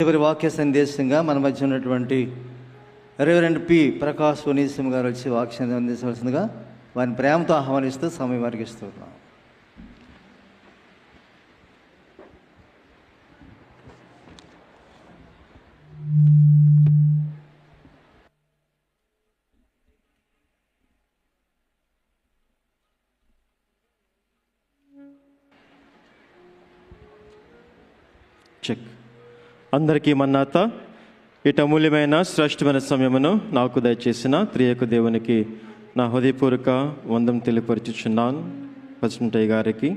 చివరి వాక్య సందేశంగా మన మధ్య ఉన్నటువంటి రెవరెండ్ పి ప్రకాష్ వనీసింహ గారు వచ్చి వాక్యం అందించవలసిందిగా వారిని ప్రేమతో ఆహ్వానిస్తూ సమయం వారికి ఇస్తున్నాం. చెక్. అందరికీ మన్నాత. ఇటు అమూల్యమైన శ్రేష్టమైన సమయమును నాకు దయచేసిన త్రియక దేవునికి నా హృదయపూర్వక వందం తెలియపరుచుచున్నాను. వచనంటయ్య గారికి,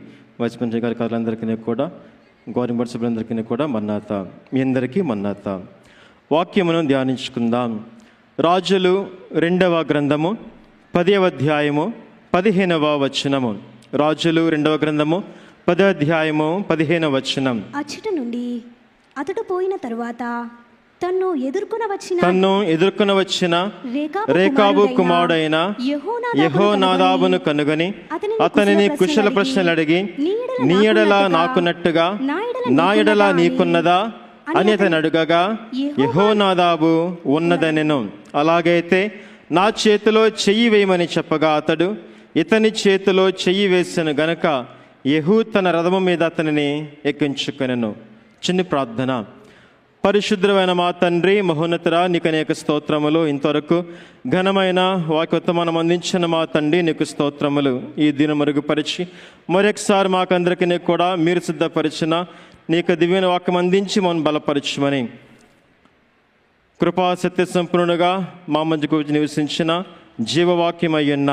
వచనంటయ్య గారి కథలందరికీ కూడా, గవర్నమెంట్ సభ్యులందరికీ కూడా మన్నాత. మీ అందరికీ మన్నాత. వాక్యమును ధ్యానించుకుందాం. రాజులు 2వ గ్రంథము 10వ అధ్యాయము 15వ వచనము. రాజులు 2వ గ్రంథము 10వ అధ్యాయము 15వ వచనం. అచ్చట నుండి అతడు పోయిన తరువాత తన్ను ఎదుర్కొన వచ్చిన రేకాబు కుమారుడైన యెహోనాదాబును కనుగొని అతనిని కుశల ప్రశ్నలు అడిగి, నీ ఎడల నాకున్నట్టుగా నా ఎడల నీకున్నదా అని అతను అడుగగా, యెహోనాదాబు ఉన్నదనెను. అలాగైతే నా చేతిలో చెయ్యి వేయమని చెప్పగా అతడు ఇతని చేతిలో చెయ్యి వేసెను గనుక యెహూ తన రథము మీద అతనిని ఎక్కించుకొనెను. చిన్న ప్రార్థన. పరిశుద్ధమైన మా తండ్రి, మహోన్నతుడా, నీకు అనేక స్తోత్రములు. ఇంతవరకు ఘనమైన వాక్యోత్తమానం అందించిన మా తండ్రి, నీకు స్తోత్రములు. ఈ దినం మరుగుపరిచి మరొకసారి మాకందరికీ కూడా మీరు సిద్ధపరిచిన నీకు దివ్యమైన వాక్యం అందించి మనం బలపరచమని, కృపా సత్య సంపూర్ణుగా మా మధ్యకు నివసించిన జీవవాక్యమయ్యున్న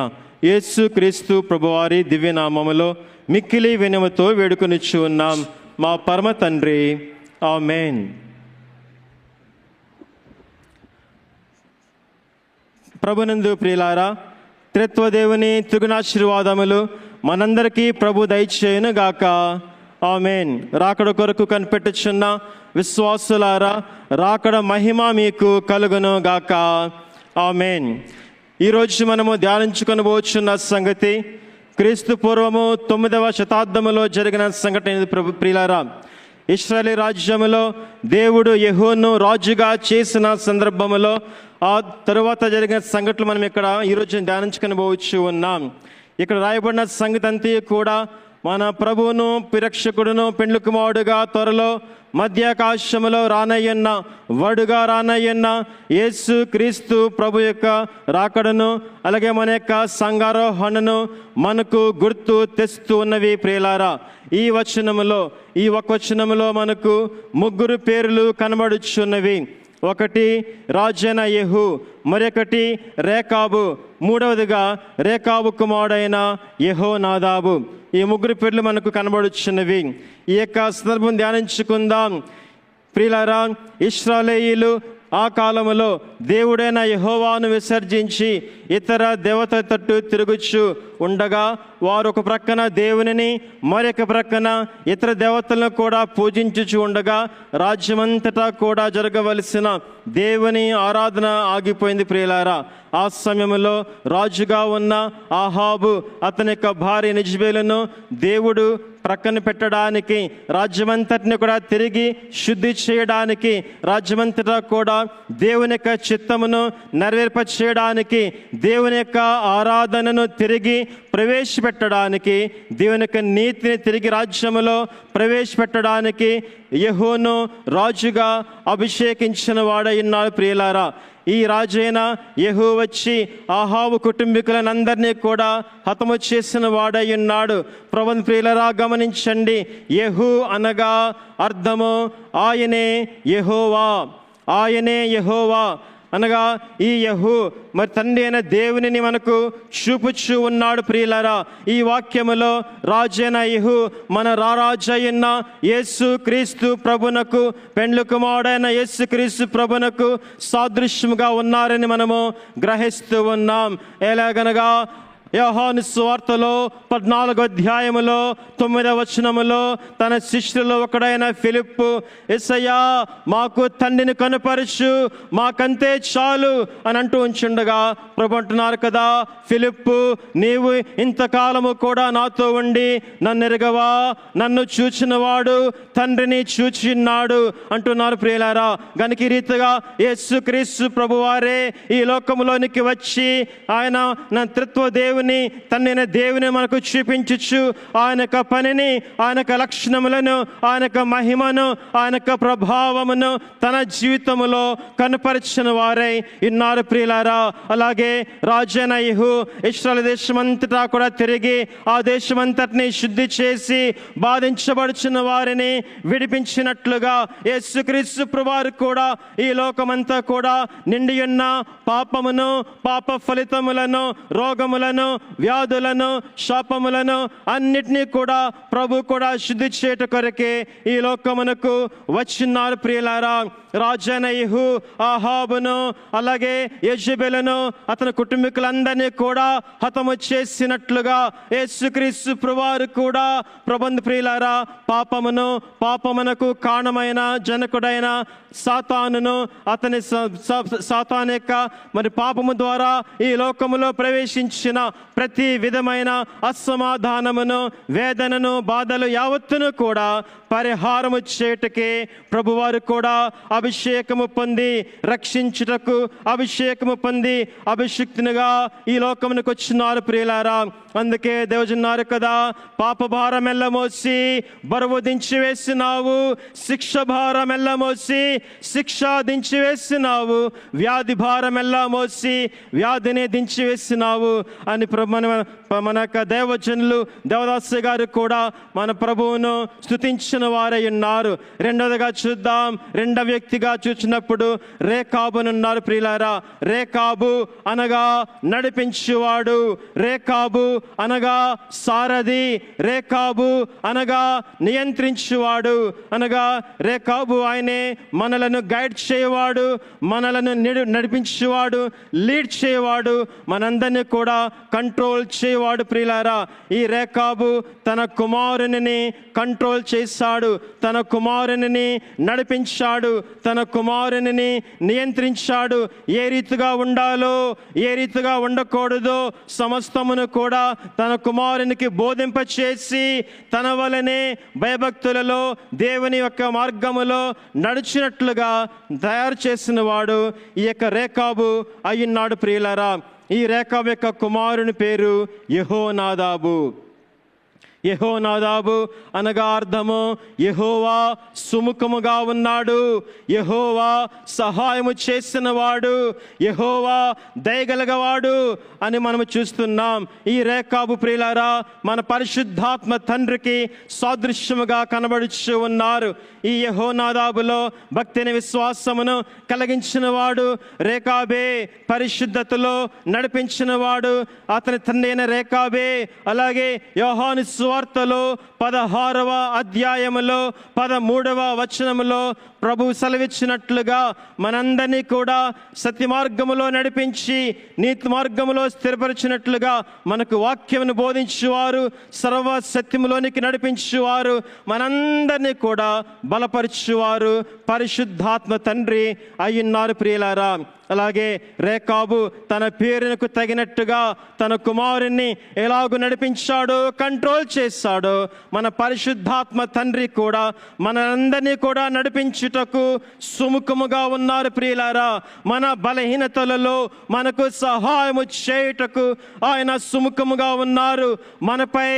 యేసు క్రీస్తు ప్రభువారి దివ్యనామములో మిక్కిలి వినయముతో వేడుకొనిచ్చు ఉన్నాం మా పరమ తండ్రి. ఆమేన్. ప్రభునందు ప్రియులారా, త్రిత్వదేవుని త్రిగుణాశీర్వాదములు మనందరికీ ప్రభు దయచేయును గాక. ఆమేన్. రాకడ కొరకు కనిపెట్టుచున్న విశ్వాసులారా, రాకడ మహిమ మీకు కలుగును గాక. ఆమేన్. ఈరోజు మనము ధ్యానించుకొనబోచున్న సంగతి క్రీస్తు పూర్వము 9వ శతాబ్దములో జరిగిన సంఘటన. ప్రియులారా, ఇశ్రాయేలు రాజ్యములో దేవుడు యెహోను రాజుగా చేసిన సందర్భములో ఆ తరువాత జరిగిన సంఘటనలు మనం ఇక్కడ ఈరోజు ధ్యానించుకొని ఉన్నాం. ఇక్కడ రాయబడిన సంగతి అంతా కూడా మన ప్రభువును పిరక్షకుడును పెండ్లి కుమారుడుగా త్వరలో మధ్యాకాశములో రానయ్యన్న వడుగా రానయ్యన్న యేసు క్రీస్తు ప్రభు యొక్క రాకడను, అలాగే మన యొక్క సంగారోహణను మనకు గుర్తు తెస్తూ ఉన్నవి. ప్రియులారా, ఈ ఒక్క వచనములో మనకు 3 పేర్లు కనబడుచున్నవి. ఒకటి రాజైన యెహూ, మరొకటి రేకాబు, మూడవదిగా రేకాబు కుమారుడైన యెహోనాదాబు. ఈ 3 పేర్లు మనకు కనబడుచున్నవి. ఈ యొక్క సందర్భం ధ్యానించుకుందాం. ప్రియులారా, ఇశ్రాయేలీయులు ఆ కాలములో దేవుడైన యెహోవాను విసర్జించి ఇతర దేవత తట్టు తిరుగుచు ఉండగా, వారు ఒక ప్రక్కన దేవునిని, మరొక ప్రక్కన ఇతర దేవతలను కూడా పూజించుచు ఉండగా, రాజ్యమంతటా కూడా జరగవలసిన దేవుని ఆరాధన ఆగిపోయింది. ప్రియులారా, ఆ సమయంలో రాజుగా ఉన్న ఆహాబు అతని యొక్క భార్య యెజబెలును దేవుడు ప్రక్కన పెట్టడానికి, రాజ్యమంతటిని కూడా తిరిగి శుద్ధి చేయడానికి, రాజ్యమంతటా కూడా దేవుని యొక్క చిత్తమును నెరవేర్ప చేయడానికి, దేవుని యొక్క ఆరాధనను తిరిగి ప్రవేశపెట్టడానికి, దేవుని యొక్క నీతిని తిరిగి రాజ్యములో ప్రవేశపెట్టడానికి యెహోను రాజుగా అభిషేకించిన వాడైనాడు. ప్రియులారా, ఈ రాజైన యెహూ వచ్చి ఆహాబు కుటుంబీకులనందరినీ కూడా హతము చేసిన వాడై ఉన్నాడు. ప్రభుని ప్రియులరా, గమనించండి. యెహూ అనగా అర్థము ఆయనే యెహోవా. ఆయనే యెహోవా అనగా ఈ యెహూ మరి తండ్రి అయిన దేవునిని మనకు చూపుచూ ఉన్నాడు. ప్రియులారా, ఈ వాక్యములో రాజైన యెహూ మన రారాజైన యేసు క్రీస్తు ప్రభునకు, పెండ్లి కుమారుడైన యేసు క్రీస్తు ప్రభునకు సాదృశ్యముగా ఉన్నారని మనము గ్రహిస్తూ ఉన్నాం. ఎలాగనగా యోహాను సువార్తలో 14వ అధ్యాయములో 9వ వచనములో తన శిష్యులలో ఒకడైన ఫిలిప్పు, యేసయ్యా మాకు తండ్రిని కనుపరచు, మాకంతే చాలు అని అంటూ ఉంచుండగా ప్రభు అంటున్నారు కదా, ఫిలిప్పు నీవు ఇంతకాలము కూడా నాతో ఉండి నన్ను ఎరగవా, నన్ను చూచినవాడు తండ్రిని చూచిన్నాడు అంటున్నారు ప్రియులారా. గనుక ఈ రీతిగా యేసుక్రీస్తు ప్రభువారే ఈ లోకంలోనికి వచ్చి ఆయన నా త్రిత్వ దేవుని తన దేవుని మనకు చూపించచ్చు, ఆయన యొక్క పనిని, ఆయన యొక్క లక్షణములను, ఆయన యొక్క మహిమను, ఆయన యొక్క ప్రభావమును తన జీవితంలో కనపరిచిన వారై ఇన్నారు ప్రియులారా. అలాగే రాజైన యెహూ ఇశ్రాయేలు దేశమంతటా కూడా తిరిగి ఆ దేశమంతటిని శుద్ధి చేసి బాధించబడుచున్న వారిని విడిపించినట్లుగా యేసుక్రీస్తు ప్రభువారు కూడా ఈ లోకమంతా కూడా నిండి ఉన్న పాపమును, పాప ఫలితములను, రోగములను, వ్యాధులను, శాపములను అన్నిటినీ కూడా ప్రభు కూడా శుద్ధి చేయట కొరకే ఈ లోకమునకు వచ్చినారు ప్రియులారా. రాజైన యెహూ ఆహాబును అలాగే యెజెబెలును అతని కుటుంబీకులందరినీ కూడా హతము చేసినట్లుగా యేసుక్రీస్తు ప్రభువారు కూడా ప్రబంధ ప్రియులారా పాపమునకు కారణమైన జనకుడైన సాతానును అతని సాతాను యొక్క మరి పాపము ద్వారా ఈ లోకములో ప్రవేశించిన ప్రతి విధమైన అసమాధానమును, వేదనను, బాధలు యావత్తును కూడా పరిహారము చేయుటకే ప్రభువారు కూడా అభిషేకము పొంది రక్షించుటకు అభిషేకము పొంది అభిషిక్తునిగా ఈ లోకమునకు వచ్చినారు ప్రియులారా. అందుకే దేవుజన్నారు కదా, పాప భారమెల్ల మోసి బరువు దించి వేసినావు, శిక్ష భారమెల్ల మోసి శిక్ష దించి వేసినావు, వ్యాధి భారమెల్ల మోసి వ్యాధిని దించి వేసినావు అని మన యొక్క దేవజనులు దేవదాసు గారు కూడా మన ప్రభువును స్తుతించిన వారై ఉన్నారు. రెండవదిగా చూద్దాం, రెండవ వ్యక్తిగా చూసినప్పుడు రేకాబునున్నారు ప్రియులారా. రేకాబు అనగా నడిపించువాడు, రేకాబు అనగా సారథి, రేకాబు అనగా నియంత్రించువాడు, అనగా రేకాబు ఆయనే మనలను గైడ్ చేయవాడు, మనలను నడిపించేవాడు, లీడ్ చేయవాడు, మనందరినీ కూడా కంట్రోల్ చేయవాడు ప్రియులారా. ఈ రేకాబు తన కుమారుని కంట్రోల్ చేశాడు, తన కుమారుని నడిపించాడు, తన కుమారుని నియంత్రించాడు. ఏ రీతిగా ఉండాలో, ఏ రీతిగా ఉండకూడదో సమస్తమును కూడా తన కుమారునికి బోధింపచేసి తన వలనే భయభక్తులలో దేవుని యొక్క మార్గములో నడిచినట్లుగా తయారు చేసిన వాడు ఈ యొక్క రేకాబు అయ్యున్నాడు ప్రియులారా. ఈ రేకాబు యొక్క కుమారుని పేరు యెహోనాదాబు. యెహోనాదాబు అనగా అర్థము యెహోవా సుముఖముగా ఉన్నాడు, యెహోవా సహాయము చేసినవాడు, యెహోవా దయగలగవాడు అని మనము చూస్తున్నాం. ఈ రేకాబు ప్రియులారా మన పరిశుద్ధాత్మ తండ్రికి సాదృశ్యముగా కనబడుచు ఉన్నారు. ఈ యెహోనాదాబులో భక్తిని విశ్వాసమును కలిగించిన వాడు రేకాబే, పరిశుద్ధతలో నడిపించిన వాడు అతని తండ్రి అయిన రేకాబే. అలాగే యోహాను సువార్తలో 16వ అధ్యాయములో 13వ వచనములో ప్రభు సెలవిచ్చినట్లుగా మనందరినీ కూడా సత్య మార్గములో నడిపించి నీతి మార్గములో స్థిరపరిచినట్లుగా మనకు వాక్యమును బోధించువారు, సర్వ సత్యములోనికి నడిపించువారు, మనందరినీ కూడా బలపరచువారు పరిశుద్ధాత్మ తండ్రి అయ్యున్నారు ప్రియులారా. అలాగే రేకాబు తన పేరునకు తగినట్టుగా తన కుమారుణ్ణి ఎలాగూ నడిపించాడో, కంట్రోల్ చేశాడో మన పరిశుద్ధాత్మ తండ్రి కూడా మనందరినీ కూడా నడిపించుటకు సుముఖముగా ఉన్నారు ప్రియులారా. మన బలహీనతలలో మనకు సహాయము చేయుటకు ఆయన సుముఖముగా ఉన్నారు, మనపై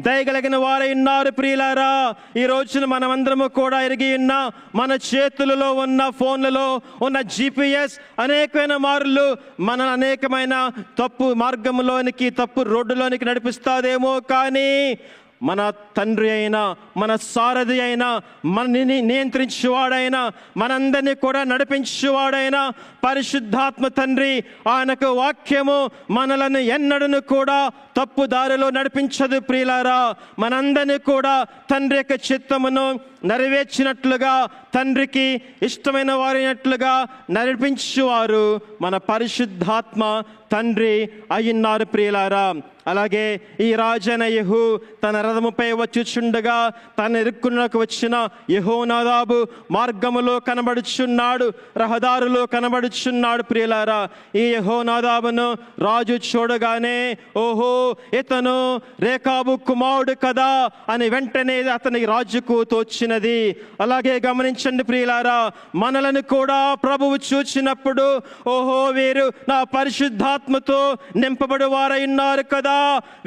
దయగలిగిన వారై ఉన్నారు ప్రియులారా. ఈ రోజున మనమందరము కూడా ఎరిగి ఉన్న మన చేతులలో ఉన్న ఫోన్లలో ఉన్న GPS అనేకమైన మార్లు మన అనేకమైన తప్పు మార్గంలోనికి, తప్పు రోడ్డులోనికి నడిపిస్తాదేమో, కానీ మన తండ్రి అయినా, మన సారథి అయినా, మనని నియంత్రించేవాడైనా, మనందరినీ కూడా నడిపించేవాడైనా పరిశుద్ధాత్మ తండ్రి ఆయనకు వాక్యము మనలను ఎన్నడను కూడా తప్పు దారిలో నడిపించదు ప్రియులారా. మనందరినీ కూడా తండ్రి యొక్క చిత్తమును నెరవేర్చినట్లుగా, తండ్రికి ఇష్టమైన వారైనట్లుగా నడిపించువారు మన పరిశుద్ధాత్మ తండ్రి అయ్యున్నారు ప్రియులారా. అలాగే ఈ రాజైన యెహూ తన రథముపై వచ్చుచుండగా తన ఇరుక్కునకు వచ్చిన యెహోనాదాబు మార్గములో కనబడుచున్నాడు, రహదారులో కనబడుచున్నాడు. ప్రియులారా, ఈ యెహోనాదాబును రాజు చూడగానే ఓహో ఇతను రేకాబు కుమారుడు కదా అని వెంటనే అతని రాజుకు తోచినది. అలాగే గమనించండి ప్రియులారా, మనలను కూడా ప్రభువు చూచినప్పుడు ఓహో వీరు నా పరిశుద్ధాత్మతో నింపబడి వారై ఉన్నారు కదా,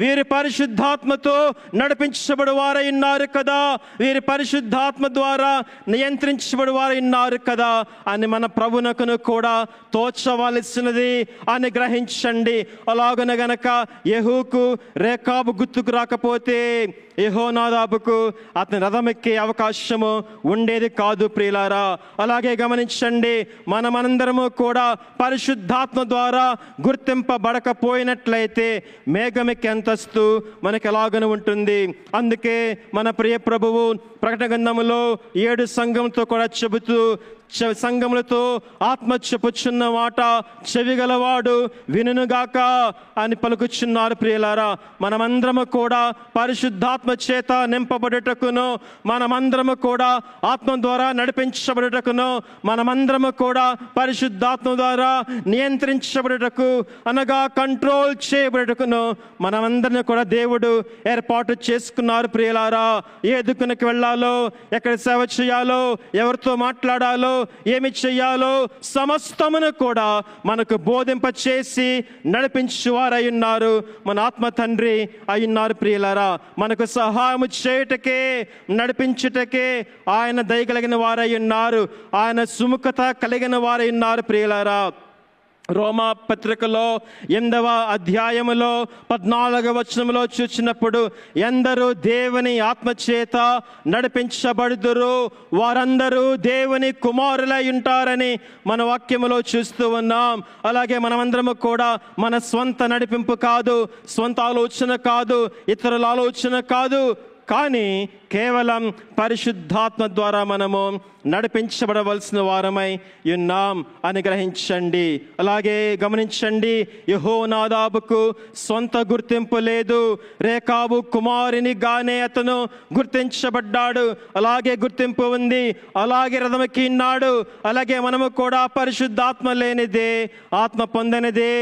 వీరి పరిశుద్ధాత్మతో నడిపించబడి వారై ఉన్నారు కదా, వీరి పరిశుద్ధాత్మ ద్వారా నియంత్రించబడి వారై ఉన్నారు కదా అని మన ప్రభునకును కూడా తోచవలసినది అని గ్రహించండి. అలాగన గనక యెహూకు రేకాబు గుర్తుకు రాకపోతే యెహోనాదాబుకు అతని రథం ఎక్కే అవకాశము ఉండేది కాదు. ప్రియులారా, అలాగే గమనించండి, మనమందరము కూడా పరిశుద్ధాత్మ ద్వారా గుర్తింపబడకపోయినట్లయితే మేఘమెక్కే అంతస్తు మనకి ఎలాగను ఉంటుంది. అందుకే మన ప్రియ ప్రభువు ప్రకటన గ్రంథములో 7 సంఘంతో కూడా చెబుతూ సంఘములతో ఆత్మ చెప్పుచున్న మాట చెవిగలవాడు వినుగాక అని పలుకుచున్నారు. ప్రియులారా, మనమందరము కూడా పరిశుద్ధాత్మ చేత నింపబడుటకును, మనమందరము కూడా ఆత్మ ద్వారా నడిపించబడుటకును, మనమందరము కూడా పరిశుద్ధాత్మ ద్వారా నియంత్రించబడుటకు అనగా కంట్రోల్ చేయబడుటకును మనమందరిని కూడా దేవుడు ఏర్పాటు చేసుకున్నారు. ప్రియులారా, ఏ దిక్కునకు వెళ్ళాలో, ఎక్కడ సేవ చేయాలో, ఎవరితో మాట్లాడాలో, ఏమి చెయ్యాలో సమస్తమును కూడా మనకు బోధింప చేసి నడిపించువారై ఉన్నారు మన ఆత్మ తండ్రి అయ్యున్నారు. ప్రియులారా, మనకు సహాయము చేయుటకే నడిపించుటకే ఆయన దయగలిగిన వారై ఉన్నారు, ఆయన సుముఖత కలిగిన వారై ఉన్నారు. ప్రియులారా, రోమా పత్రికలో 8వ అధ్యాయములో 14వ వచనములో చూసినప్పుడు ఎందరూ దేవుని ఆత్మచేత నడిపించబడుదురు వారందరూ దేవుని కుమారులై ఉంటారని మన వాక్యములో చూస్తూ ఉన్నాం. అలాగే మనమందరము కూడా మన స్వంత నడిపింపు కాదు, స్వంత ఆలోచన కాదు, ఇతరుల ఆలోచన కాదు, కానీ కేవలం పరిశుద్ధాత్మ ద్వారా మనము నడిపించబడవలసిన వారమై ఉన్నాం అని గ్రహించండి. అలాగే గమనించండి, యెహోనాదాబుకు సొంత గుర్తింపు లేదు, రేకాబు కుమారునిగానే అతను గుర్తించబడ్డాడు. అలాగే గుర్తింపు ఉంది, అలాగే రథమెక్కిన్నాడు. అలాగే మనము కూడా పరిశుద్ధాత్మ లేనిదే, ఆత్మ పొందనిదే,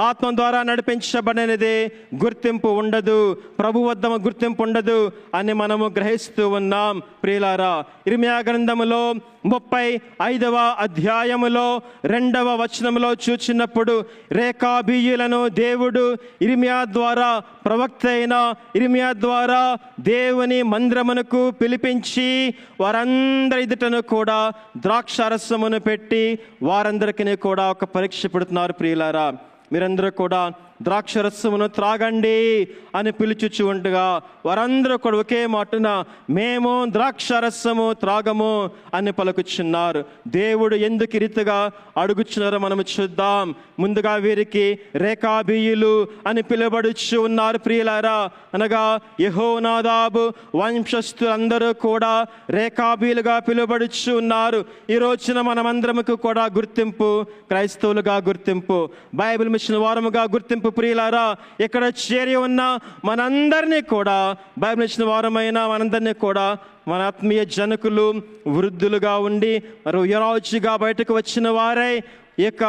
ఆత్మ ద్వారా నడిపించబడినదే గుర్తింపు ఉండదు, ప్రభు వద్ద గుర్తింపు ఉండదు అని మనము గ్రహిస్తూ ఉన్నాం. ప్రియులారా, ఇర్మియా గ్రంథములో 35వ అధ్యాయములో 2వ వచనములో చూచినప్పుడు రేకాబీయులను దేవుడు ఇర్మియా ద్వారా, ప్రవక్త అయిన ఇర్మియా ద్వారా దేవుని మందిరమునకు పిలిపించి వారందరి ఎదుటను కూడా ద్రాక్షారసమును పెట్టి వారందరికీ కూడా ఒక పరీక్ష పెడుతున్నారు. ప్రియులారా, మీరందరూ కూడా ద్రాక్షరసమును త్రాగండి అని పిలుచుచు ఉండగా వారందరూ కూడా ఒకే మాటన మేము ద్రాక్షరసము త్రాగము అని పలుకుచున్నారు. దేవుడు ఎందుకు రీతిగా అడుగుచున్నారో మనము చూద్దాం. ముందుగా వీరికి రేకాబీయులు అని పిలువబడుచు ఉన్నారు. ప్రియులారా, అనగా యెహోనాదాబు వంశస్థులందరూ కూడా రేకాబీలుగా పిలువబడుచు ఉన్నారు. ఈ రోజున మనమందరముకు కూడా గుర్తింపు, క్రైస్తవులుగా గుర్తింపు, బైబిల్ మిషన్ వారముగా గుర్తింపు. ప్రియులారా, ఇక్కడ చేరి ఉన్న మనందరినీ కూడా, బైబిల్ ఇచ్చిన వారమైన మనందరినీ కూడా మన ఆత్మీయ జనకులు వృద్ధులుగా ఉండి మరి యరాజుగా బయటకు వచ్చిన వారై ఈ యొక్క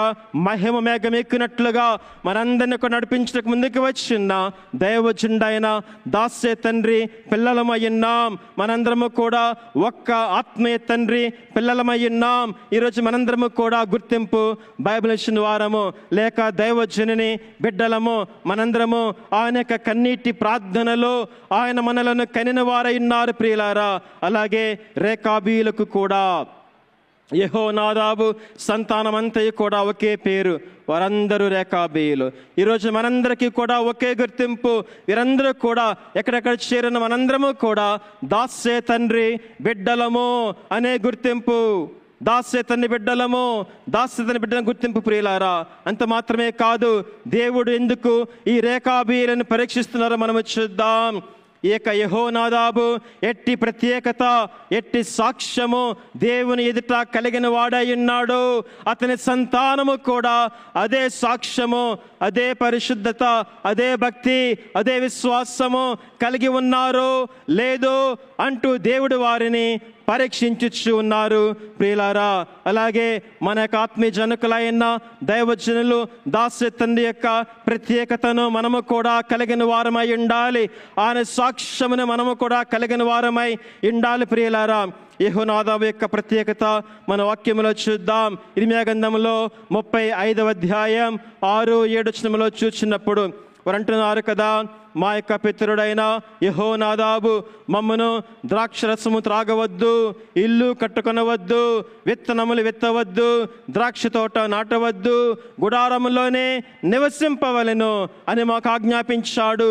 మహిమ మేఘం ఎక్కినట్లుగా మనందరినీ కూడా నడిపించడానికి ముందుకు వచ్చిన దైవజనుడైన దాస్య తండ్రి పిల్లలమయ్యున్నాం. మనందరము కూడా ఒక్క ఆత్మీయ తండ్రి పిల్లలమయ్యున్నాం. ఈరోజు మనందరము కూడా గుర్తింపు, బైబిల్ ఇచ్చిన వారము లేక దైవజనుని బిడ్డలము. మనందరము ఆయన యొక్క కన్నీటి ప్రార్థనలో ఆయన మనలను కనిన వారై ఉన్నారు. ప్రియులారా, అలాగే రేకాబీయులకు కూడా యెహోనాదాబు సంతానమంతయు కూడా ఒకే పేరు, వారందరూ రేకాబీయులు. ఈరోజు మనందరికీ కూడా ఒకే గుర్తింపు. వీరందరూ కూడా ఎక్కడెక్కడ చేరిన మనందరము కూడా దాస్య తండ్రి బిడ్డలము అనే గుర్తింపు, దాస్య తండ్రి బిడ్డలము, దాస్య తండ్రి బిడ్డల గుర్తింపు. ప్రియులారా, అంత మాత్రమే కాదు, దేవుడు ఎందుకు ఈ రేకాబీయులను పరీక్షిస్తున్నారో మనము చూద్దాం. ఈ యొక్క యెహోనాదాబు ఎట్టి ప్రత్యేకత, ఎట్టి సాక్ష్యము దేవుని ఎదుట కలిగిన వాడై ఉన్నాడు. అతని సంతానము కూడా అదే సాక్ష్యము, అదే పరిశుద్ధత, అదే భక్తి, అదే విశ్వాసము కలిగి ఉన్నారు లేదు అంటూ దేవుడు వారిని పరీక్షించుచు ఉన్నారు ప్రియులారా. అలాగే మన యొక్క ఆత్మీయ జనకులైన దైవజనులు దాసు తండ్రి యొక్క ప్రత్యేకతను మనము కూడా కలిగిన వారమై ఉండాలి. ఆయన సాక్ష్యమును మనము కూడా కలిగిన వారమై ఉండాలి ప్రియులారా. యెహోనాదాబు యొక్క ప్రత్యేకత మన వాక్యములో చూద్దాం. ఇర్మీయా గ్రంథములో 35వ అధ్యాయం 6-7 వచనములో చూచినప్పుడు వారు అంటున్నారు కదా, మా యొక్క పితరుడైన యెహోనాదాబు మమ్మను ద్రాక్షరసము త్రాగవద్దు, ఇల్లు కట్టుకొనవద్దు, విత్తనములు విత్తవద్దు, ద్రాక్ష తోట నాటవద్దు, గుడారములోనే నివసింపవలెను అని మాకు ఆజ్ఞాపించాడు.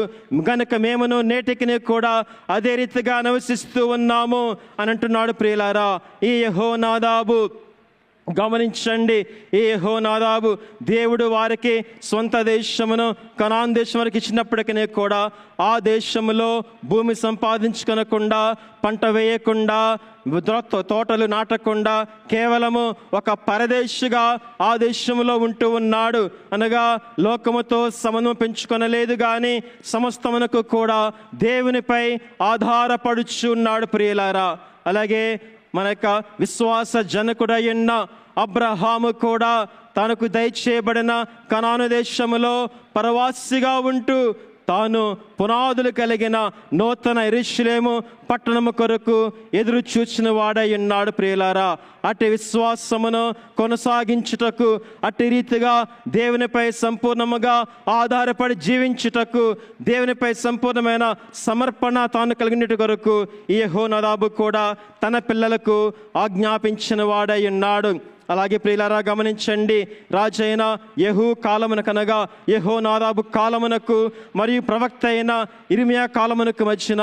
గనుక మేమును నేటికి కూడా అదే రీతిగా నివసిస్తూ ఉన్నాము అని అంటున్నాడు ప్రియులారా. ఈ యెహోనాదాబు గమనించండి, ఈ యెహోనాదాబు దేవుడు వారికి సొంత దేశమును కనాన్ దేశం వరకు ఇచ్చినప్పటికీ కూడా ఆ దేశంలో భూమి సంపాదించుకొనకుండా, పంట వేయకుండా, తోటలు నాటకుండా కేవలము ఒక పరదేశిగా ఆ దేశంలో ఉంటూ ఉన్నాడు. అనగా లోకముతో సంబంధం పెంచుకొనలేదు కానీ సమస్తమునకు కూడా దేవునిపై ఆధారపడుచు ఉన్నాడు ప్రియులారా. అలాగే మన యొక్క విశ్వాస జనకుడైన అబ్రహాము కూడా తనకు దయచేయబడిన కనాను దేశములో పరవాసిగా ఉంటూ తాను పునాదులు కలిగిన నూతన యెరూషలేము పట్టణము కొరకు ఎదురు చూచిన వాడై ఉన్నాడు ప్రియులారా. అట్టి విశ్వాసమును కొనసాగించుటకు, అట్టి రీతిగా దేవునిపై సంపూర్ణముగా ఆధారపడి జీవించుటకు, దేవునిపై సంపూర్ణమైన సమర్పణ తాను కలిగినట్టు కొరకు ఈ యెహోనాదాబు కూడా తన పిల్లలకు ఆజ్ఞాపించిన వాడై ఉన్నాడు. అలాగే ప్రియులారా గమనించండి, రాజైన యెహూ కాలమునకనగా యెహోనాదాబు కాలమునకు మరియు ప్రవక్త అయిన ఇర్మీయా కాలమునకు మధ్యన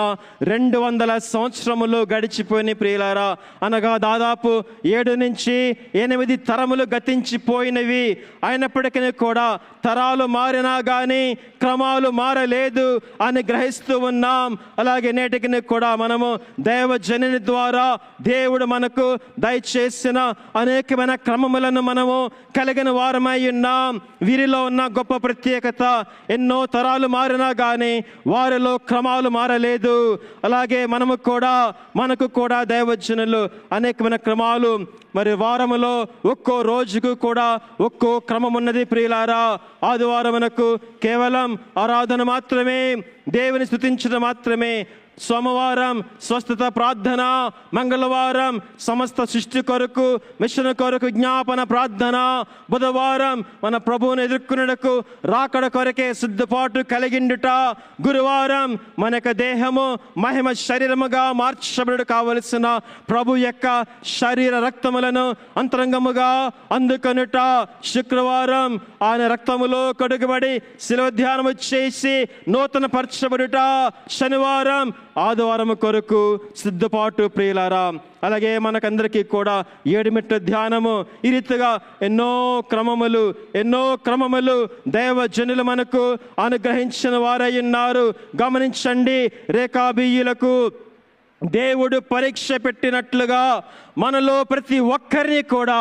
200 సంవత్సరములు గడిచిపోయినాయి ప్రియులారా. అనగా దాదాపు 7 నుంచి 8 తరములు గతించిపోయినవి. అయినప్పటికీ కూడా తరాలు మారినా కానీ క్రమాలు మారలేదు అని గ్రహిస్తూ ఉన్నాం. అలాగే నేటికి కూడా మనము దైవజనుని ద్వారా దేవుడు మనకు దయచేసిన అనేకమైన క్రమములను మనము కలిగిన వారమై ఉన్నాం. వీరిలో ఉన్న గొప్ప ప్రత్యేకత, ఎన్నో తరాలు మారినా కానీ వారిలో క్రమాలు మారలేదు. అలాగే మనకు కూడా దైవజనులు అనేకమైన క్రమాలు, మరి వారములో ఒక్కో రోజుకు కూడా ఒక్కో క్రమం ఉన్నది ప్రియులారా. ఆదివారమునకు కేవలం ఆరాధన మాత్రమే, దేవుని స్తుతించడం మాత్రమే. సోమవారం స్వస్థత ప్రార్థన, మంగళవారం సమస్త సృష్టి కొరకు మిషన్ కొరకు జ్ఞాపన ప్రార్థన, బుధవారం మన ప్రభువును ఎదుర్కొనుటకు రాకడ కొరకే సిద్ధపాటు కలిగిండుట, గురువారం మన యొక్క దేహము మహిమ శరీరముగా మార్చబడు కావలసిన ప్రభు యొక్క శరీర రక్తములను అంతరంగముగా అందుకొనుట, శుక్రవారం ఆయన రక్తములో కడుగుబడి శిలువ ధ్యానము చేసి నూతన పరచబడుట, శనివారం ఆదివారం కొరకు సిద్ధపాటు ప్రియులారా. అలాగే మనకందరికీ కూడా 7 మెట్ల ధ్యానము. ఈ రీతిగా ఎన్నో క్రమములు దైవజనులు మనకు అనుగ్రహించిన వారై ఉన్నారు. గమనించండి, రేకాబీయులకు దేవుడు పరీక్ష పెట్టినట్లుగా మనలో ప్రతి ఒక్కరిని కూడా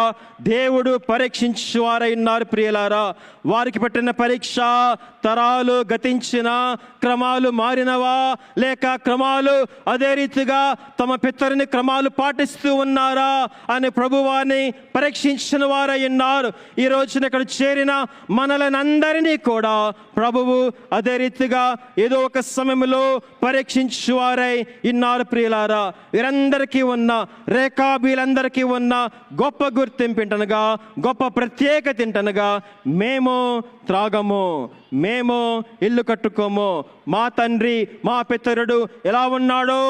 దేవుడు పరీక్షించేవారై ఉన్నారు ప్రియులారా. వారికి పెట్టిన పరీక్ష తరాలు గతించిన, క్రమాలు మారినవా లేక క్రమాలు అదే రీతిగా తమ పితరుని క్రమాలు పాటిస్తూ ఉన్నారా అని ప్రభువాన్ని పరీక్షించిన వారై ఉన్నారు. ఈ రోజున ఇక్కడ చేరిన మనలందరినీ కూడా ప్రభువు అదే రీతిగా ఏదో ఒక సమయంలో పరీక్షించువారై ఉన్నారు ప్రియులారా. వీరందరికీ ఉన్న రేకాబీలందరికీ ఉన్న గొప్ప గుర్తింపు ఏంటనగా, గొప్ప ప్రత్యేకత ఏంటనగా, మేము త్రాగము, మేము ఇల్లు కట్టుకోము, మా తండ్రి మా పితరుడు ఎలా ఉన్నాడో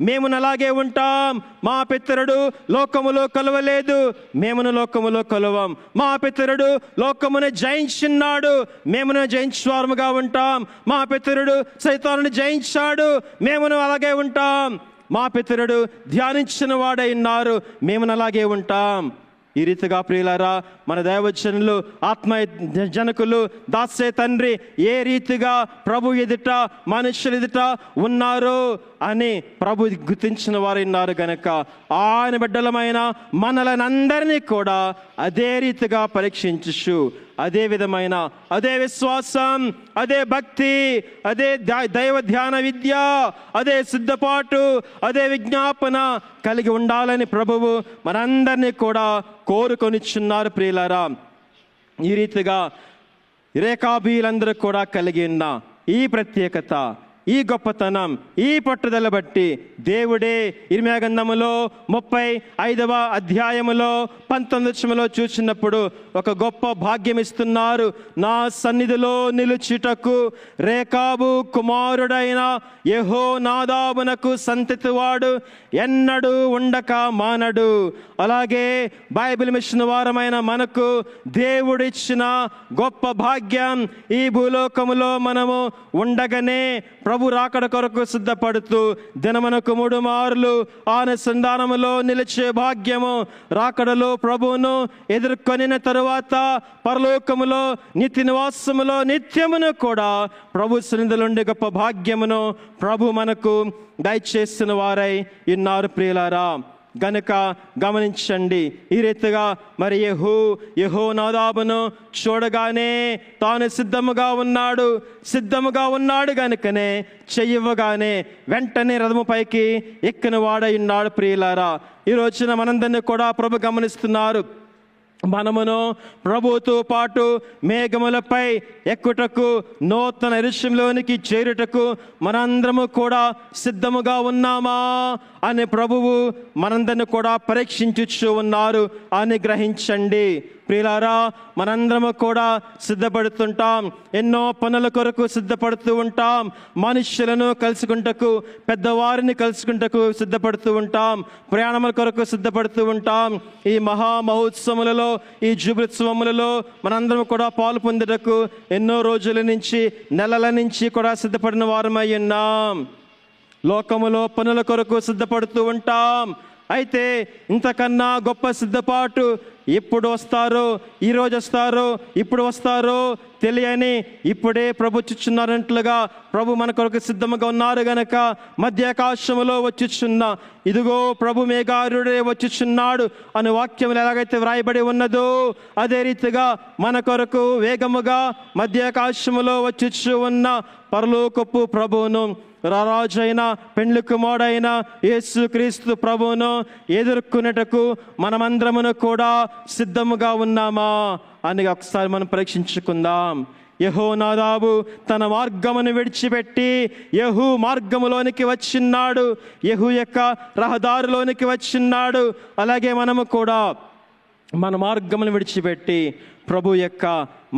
మేము అలాగే ఉంటాం. మా పితరుడు లోకములో కొలవలేదు, మేమును లోకములో కొలవం. మా పితరుడు లోకమును జయించున్నాడు, మేమును జయించువారముగా ఉంటాం. మా పితరుడు సైతానుని జయించాడు, మేమును అలాగే ఉంటాం. మా పితరుడు ధ్యానించిన వాడై ఉన్నారు, మేము అలాగే ఉంటాం. ఈ రీతిగా ప్రియులారా మన దైవజనులు ఆత్మ జనకులు దాసే తండ్రి ఏ రీతిగా ప్రభు ఎదుట మనుషులు ఎదుట ఉన్నారు అని ప్రభు గుర్తించిన వారు ఉన్నారు గనక ఆయన బిడ్డలమైన మనలనందరినీ కూడా అదే రీతిగా పరీక్షించు, అదే విధమైన అదే విశ్వాసం, అదే భక్తి, అదే దైవ ధ్యాన విద్య, అదే సిద్ధపాటు, అదే విజ్ఞాపన కలిగి ఉండాలని ప్రభువు మనందరినీ కూడా కోరుకొనిచున్నారు ప్రియులారా. ఈ రీతిగా రేకాబీలందరూ కూడా కలిగి ఉన్న ఈ ప్రత్యేకత, ఈ గొప్పతనం, ఈ పట్టుదల బట్టి దేవుడే ఇర్మీయా గ్రంథములో 35వ అధ్యాయములో 19 చూసినప్పుడు ఒక గొప్ప భాగ్యం ఇస్తున్నారు. నా సన్నిధిలో నిలుచుటకు రేకాబు కుమారుడైన యెహోనాదాబునకు సంతతివాడు ఎన్నడూ ఉండక మానడు. అలాగే బైబిల్ మిషన్ వారమైన మనకు దేవుడిచ్చిన గొప్ప భాగ్యం, ఈ భూలోకములో మనము ఉండగానే ప్రభు రాకడ కొరకు సిద్ధపడుతూ దినమునకు 3 మార్లు ఆయన సంధానములో నిలిచే భాగ్యము, రాకడలో ప్రభువును ఎదుర్కొనిన తరువాత పరలోకములో నిత్య నివాసములో నిత్యమును కూడా ప్రభు సన్నిధిలోని గొప్ప భాగ్యమును ప్రభు మనకు దయచేసిన వారై ఉన్నారు ప్రియులారా. గనుక గమనించండి, ఈ రీతిగా మరి యెహోనాదాబును చూడగానే తాను సిద్ధముగా ఉన్నాడు గనుకనే చెయ్యగానే వెంటనే రథముపైకి ఎక్కిన వాడై ఉన్నాడు ప్రియులారా. ఈ రోజున మనందరినీ కూడా ప్రభు గమనిస్తున్నారు. మనమును ప్రభుతో పాటు మేఘములపై ఎక్కుటకు, నూతన యెరూషలేములోనికి చేరుటకు మనందరము కూడా సిద్ధముగా ఉన్నామా అని ప్రభువు మనందరిని కూడా పరీక్షించుచూ ఉన్నారు అని గ్రహించండి ప్రియులారా. మనందరము కూడా సిద్ధపడుతుంటాం, ఎన్నో పనుల కొరకు సిద్ధపడుతూ ఉంటాం, మనుష్యులను కలుసుకుంటకు, పెద్దవారిని కలుసుకుంటకు సిద్ధపడుతూ ఉంటాం, ప్రయాణముల కొరకు సిద్ధపడుతూ ఉంటాం. ఈ మహా మహోత్సవములలో, ఈ జూబిలోత్సవములలో మనందరం కూడా పాలు పొందుటకు ఎన్నో రోజుల నుంచి, నెలల నుంచి కూడా సిద్ధపడిన వారమై ఉన్నాం. లోకములో పనుల కొరకు సిద్ధపడుతూ ఉంటాం. అయితే ఇంతకన్నా గొప్ప సిద్ధపాటు ఎప్పుడు వస్తారో, ఈరోజు వస్తారో, ఇప్పుడు వస్తారో తెలియని ఇప్పుడే ప్రభు చుచున్నారంట్లుగా ప్రభు మన కొరకు సిద్ధముగా ఉన్నారు గనక మధ్యాకాశములో వచ్చుచున్న ఇదిగో ప్రభు మేఘారుడే వచ్చుచున్నాడు అని వాక్యములు ఎలాగైతే వ్రాయబడి ఉన్నదో అదే రీతిగా మన కొరకు వేగముగా మధ్యాకాశములో వచ్చుచు ఉన్న పరలోకపు ప్రభువును, రారాజైన పెండ్లి కుమారుడైన యేసుక్రీస్తు ప్రభువును ఎదుర్కొనుటకు మనమందరమును కూడా సిద్ధముగా ఉన్నామా అని ఒకసారి మనం పరీక్షించుకుందాం. యెహోనాదాబు తన మార్గమును విడిచిపెట్టి యెహూ మార్గములోనికి వచ్చిన్నాడు, యెహూ యొక్క రహదారిలోనికి వచ్చిన్నాడు. అలాగే మనము కూడా మన మార్గమును విడిచిపెట్టి ప్రభు యొక్క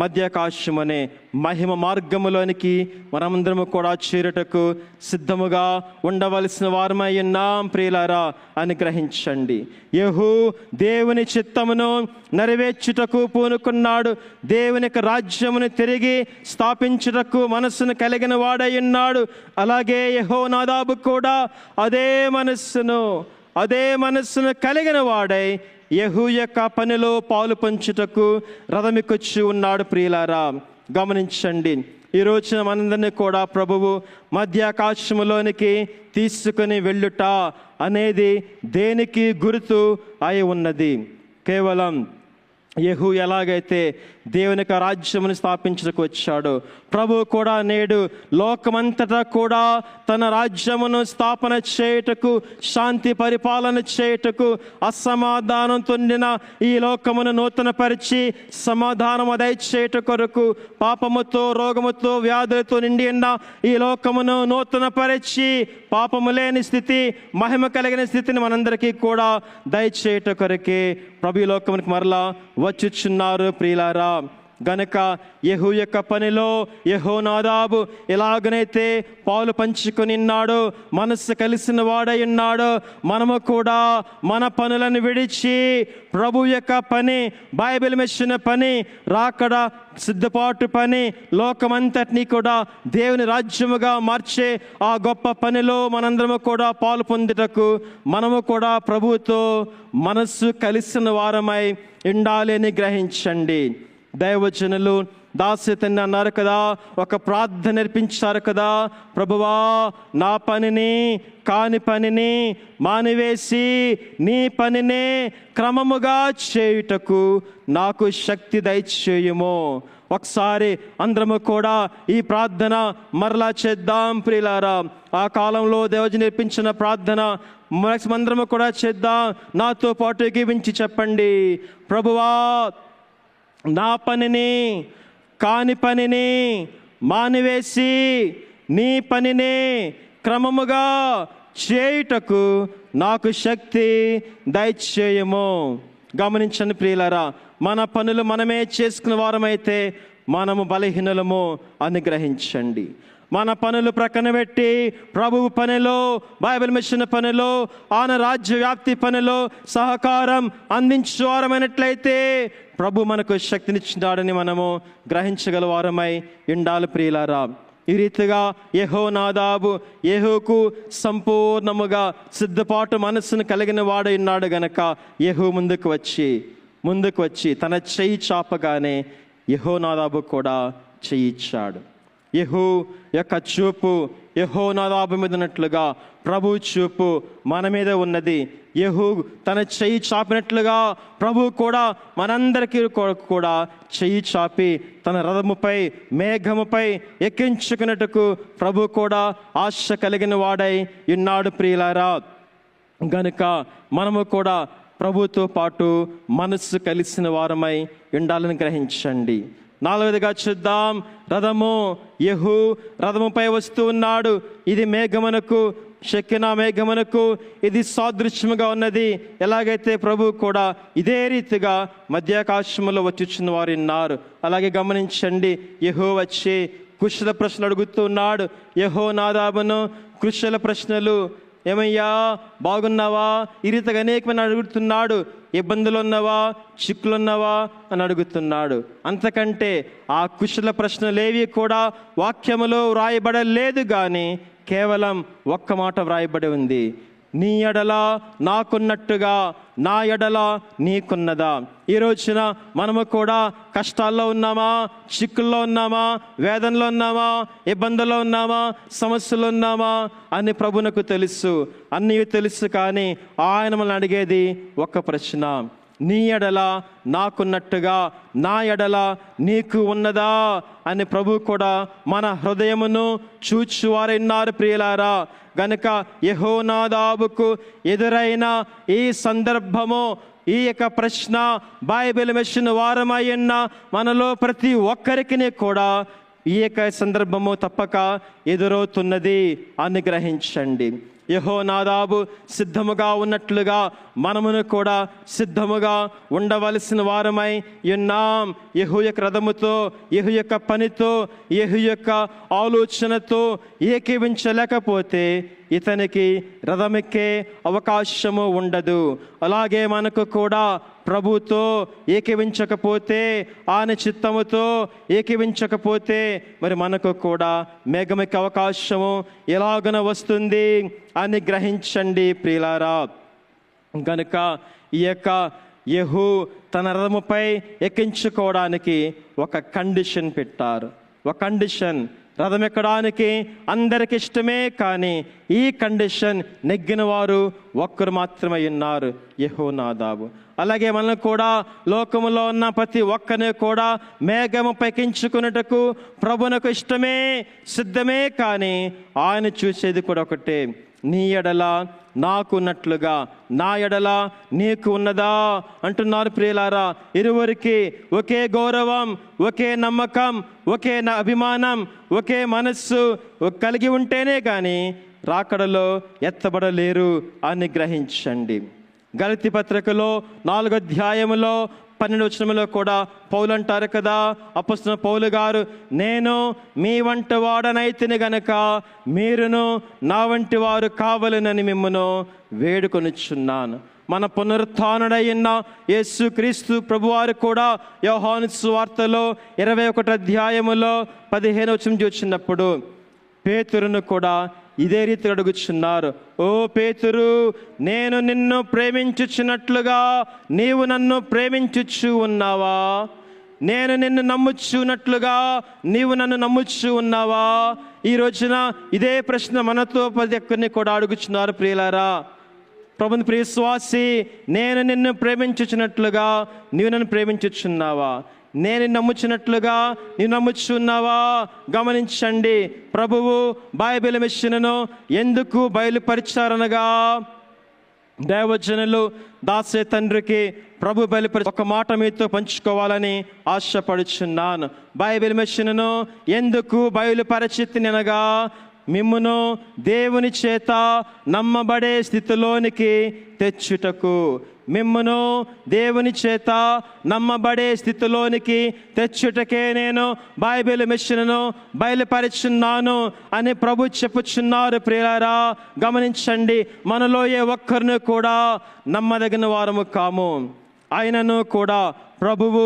మధ్యాకాశం అనే మహిమ మార్గములోనికి మనమందరము కూడా చేరుటకు సిద్ధముగా ఉండవలసిన వారమై ఉన్నాం ప్రియులారా అని గ్రహించండి. యెహూ దేవుని చిత్తమును నెరవేర్చుటకు పూనుకున్నాడు, దేవుని యొక్క రాజ్యమును తిరిగి స్థాపించుటకు మనస్సును కలిగిన వాడై ఉన్నాడు. అలాగే యెహోనాదాబు కూడా అదే మనస్సును కలిగిన వాడై యెహూ యొక్క పనిలో పాలు పంచుటకు రథమికొచ్చి ఉన్నాడు ప్రియులారా. గమనించండి, ఈ రోజున మనందరినీ కూడా ప్రభువు మధ్యాకాశములోనికి తీసుకుని వెళ్ళుట అనేది దేనికి గుర్తు అయి ఉన్నది? కేవలం యెహూ ఎలాగైతే దేవుని యొక్క రాజ్యమును స్థాపించడానికి వచ్చాడు, ప్రభు కూడా నేడు లోకమంతటా కూడా తన రాజ్యమును స్థాపన చేయుటకు, శాంతి పరిపాలన చేయుటకు, అసమాధానంతో నిండిన ఈ లోకమును నూతనపరిచి సమాధానం దయచేయుట కొరకు, పాపముతో, రోగముతో, వ్యాధులతో నిండి ఉన్న ఈ లోకమును నూతనపరిచి పాపము లేని స్థితి, మహిమ కలిగిన స్థితిని మనందరికీ కూడా దయచేయుట కొరకే ప్రభు ఈ లోకమునికి మరలా వచ్చుచున్నారు ప్రియులారా. గనుక యెహూ యొక్క పనిలో యెహోనాదాబు ఎలాగనైతే పాలు పంచుకొని ఉన్నాడో, మనస్సు కలిసిన వాడై ఉన్నాడో, మనము కూడా మన పనులను విడిచి ప్రభు యొక్క పని, బైబిల్ మెచ్చిన పని, రాకడ సిద్ధపాటు పని, లోకమంతటినీ కూడా దేవుని రాజ్యముగా మార్చే ఆ గొప్ప పనిలో మనందరము కూడా పాలు పొందుటకు మనము కూడా ప్రభువుతో మనస్సు కలిసిన వారమై ఉండాలి అని గ్రహించండి. దైవజనులు దాస్యతని అన్నారు కదా, ఒక ప్రార్థన నేర్పించారు కదా, ప్రభువా నా పనిని కాని పనిని మానివేసి నీ పనినే క్రమముగా చేయుటకు నాకు శక్తి దయచేయుము. ఒకసారి అందరము కూడా ఈ ప్రార్థన మరలా చేద్దాం ప్రియులారా. ఆ కాలంలో దేవజను నేర్పించిన ప్రార్థన అందరము కూడా చేద్దాం. నాతో పాటు ఏకీవించి చెప్పండి. ప్రభువా నా పనిని కాని పనిని మానివేసి నీ పనిని క్రమముగా చేయుటకు నాకు శక్తి దయచేయము. గమనించండి ప్రియులారా, మన పనులు మనమే చేసుకున్న వారమైతే మనము బలహీనలము అని గ్రహించండి. మన పనులు ప్రక్కన పెట్టి ప్రభువు పనిలో, బైబిల్ మిషన్ పనిలో, ఆయన రాజ్య వ్యాప్తి పనిలో సహకారం అందించేవారమైనట్లయితే ప్రభు మనకు శక్తినిచ్చినాడని మనము గ్రహించగల వారమై ఉండాలి ప్రియులారా. ఈ రీతిగా యెహోనాదాబు యెహూకు సంపూర్ణముగా సిద్ధపాటు మనస్సును కలిగిన వాడు ఉన్నాడు గనక యెహూ ముందుకు వచ్చి తన చెయ్యి చాపగానే యెహోనాదాబు కూడా చెయ్యిచ్చాడు. యెహూ యొక్క చూపు యెహోనాదాబు మీద ఉన్నట్లుగా ప్రభు చూపు మన మీద ఉన్నది. యెహూ తన చెయ్యి చాపినట్లుగా ప్రభు కూడా మనందరికీ కూడా చెయ్యి చాపి తన రథముపై మేఘముపై ఎక్కించుకున్నట్టుకు ప్రభు కూడా ఆశ కలిగిన వాడై ఉన్నాడు ప్రియులారా. గనుక మనము కూడా ప్రభుతో పాటు మనస్సు కలిసిన వారమై ఉండాలని గ్రహించండి. 4వదిగా చూద్దాం. రథము, యెహూ రథముపై వస్తూ ఉన్నాడు. ఇది మేఘమునకు, షెకినా మేఘమునకు ఇది సాదృశ్యముగా ఉన్నది. ఎలాగైతే ప్రభు కూడా ఇదే రీతిగా మధ్యాకాశములో వచ్చుచున్న వారు ఉన్నారు. అలాగే గమనించండి, యెహూ వచ్చి కుశల ప్రశ్నలు అడుగుతున్నాడు. యెహోనాదాబును కుశల ప్రశ్నలు, ఏమయ్యా బాగున్నావా, ఈ రీతిగా అనేకమైన అడుగుతున్నాడు. ఇబ్బందులు ఉన్నావా, చిక్కులున్నావా అని అడుగుతున్నాడు. అంతకంటే ఆ కుశల ప్రశ్నలేవి కూడా వాక్యములో వ్రాయబడలేదు, కానీ కేవలం ఒక్క మాట వ్రాయబడి ఉంది. నీ ఎడల నాకున్నట్టుగా నా ఎడల నీకున్నదా. ఈ రోజున మనము కూడా కష్టాల్లో ఉన్నామా, చిక్కుల్లో ఉన్నామా, వేదనలో ఉన్నామా, ఇబ్బందుల్లో ఉన్నామా, సమస్యలు ఉన్నామా అని ప్రభునకు తెలుసు, అన్నీ తెలుసు. కానీ ఆయన మనల్ని అడిగేది ఒక్క ప్రశ్న, నీ ఎడల నాకున్నట్టుగా నా ఎడల నీకు ఉన్నదా అని ప్రభు కూడా మన హృదయమును చూచువారున్నారు ప్రియులారా. గనుక యెహోనాదాబుకు ఎదురైన ఈ సందర్భము, ఈ యొక్క ప్రశ్న బైబిల్ మెషిన్ వారమయ్యున్న మనలో ప్రతి ఒక్కరికి కూడా ఈ యొక్క సందర్భము తప్పక ఎదురవుతున్నది అని గ్రహించండి. యెహోనాదాబు సిద్ధముగా ఉన్నట్లుగా మనమును కూడా సిద్ధముగా ఉండవలసిన వారమై ఉన్నాం. యెహూ యొక్క రథముతో, యెహూ యొక్క పనితో, యెహూ యొక్క ఆలోచనతో ఏకీవించలేకపోతే ఇతనికి రథమెక్కే అవకాశము ఉండదు. అలాగే మనకు కూడా ప్రభుతో ఏకీవించకపోతే, ఆయన చిత్తముతో ఏకీవించకపోతే మరి మనకు కూడా మేఘమెక్కే అవకాశము ఎలాగన వస్తుంది అని గ్రహించండి ప్రియులారా. గనుక ఈ యొక్క యెహూ తన రథముపై ఎక్కించుకోవడానికి ఒక కండిషన్ పెట్టారు. ఒక కండిషన్, రథం ఎక్కడానికి అందరికి ఇష్టమే, కానీ ఈ కండిషన్ నెగ్గిన వారు ఒక్కరు మాత్రమే ఉన్నారు, యెహోనాదాబు. అలాగే మనం కూడా లోకములో ఉన్న ప్రతి ఒక్కరిని కూడా మేఘము పైకించుకున్నటకు ప్రభునకు ఇష్టమే, సిద్ధమే, కానీ ఆయన చూసేది కూడా ఒకటే, నీ ఎడల నాకున్నట్లుగా నా ఎడల నీకు ఉన్నదా అంటున్నారు ప్రియులారా. ఇరువురికి ఒకే గౌరవం, ఒకే నమ్మకం, ఒకే అభిమానం, ఒకే మనస్సు కలిగి ఉంటేనే కానీ రాకడలో ఎత్తబడలేరు అని గ్రహించండి. గలతీ పత్రికలో 4వ అధ్యాయములో 12 కూడా పౌలు అంటారు కదా, అపొస్తలుడైన పౌలు గారు, నేను మీ వంటి వాడనైతిని గనక మీరును నా వంటి వారు కావాలనని మిమ్మను వేడుకొనుచున్నాను. మన పునరుత్థానుడైన యేసుక్రీస్తు ప్రభువారు కూడా యోహాను సువార్తలో 21 అధ్యాయములో 15 వచనం చూచినప్పుడు పేతురును కూడా ఇదే రీతి అడుగుచున్నారు, ఓ పేతురు, నేను నిన్ను ప్రేమించుచున్నట్లుగా నీవు నన్ను ప్రేమించుచు ఉన్నావా? నేను నిన్ను నమ్ముచున్నట్లుగా నీవు నన్ను నమ్ముచు ఉన్నావా? ఈ రోజున ఇదే ప్రశ్న మనతో ప్రతి ఒక్కరిని కూడా అడుగుచున్నారు ప్రియులారా. ప్రభుని ప్రియ విశ్వాసి, నేను నిన్ను ప్రేమించుచున్నట్లుగా నీవు నన్ను ప్రేమించుచున్నావా? నేను నమ్ముచున్నట్లుగా నీవు నమ్ముచున్నావా? గమనించండి, ప్రభువు బైబిల్ మిషన్ను ఎందుకు బయలుపరిచారనగా, దైవజనులు దాసే తండ్రికి ప్రభు బయలుపరి ఒక మాట మీతో పంచుకోవాలని ఆశపడుచున్నాను. బైబిల్ మిషన్ను ఎందుకు బయలుపరిచితినగా, మిమ్మును దేవుని చేత నమ్మబడే స్థితిలోనికి తెచ్చుటకు, మిమ్మును దేవుని చేత నమ్మబడే స్థితిలోనికి తెచ్చుటకే నేను బైబిల్ మిషన్ను బయలుపరుచున్నాను అని ప్రభు చెప్పుచున్నారు ప్రియులారా. గమనించండి, మనలో ఏ ఒక్కరిని కూడా నమ్మదగిన వారము కాము. ఆయనను కూడా ప్రభువు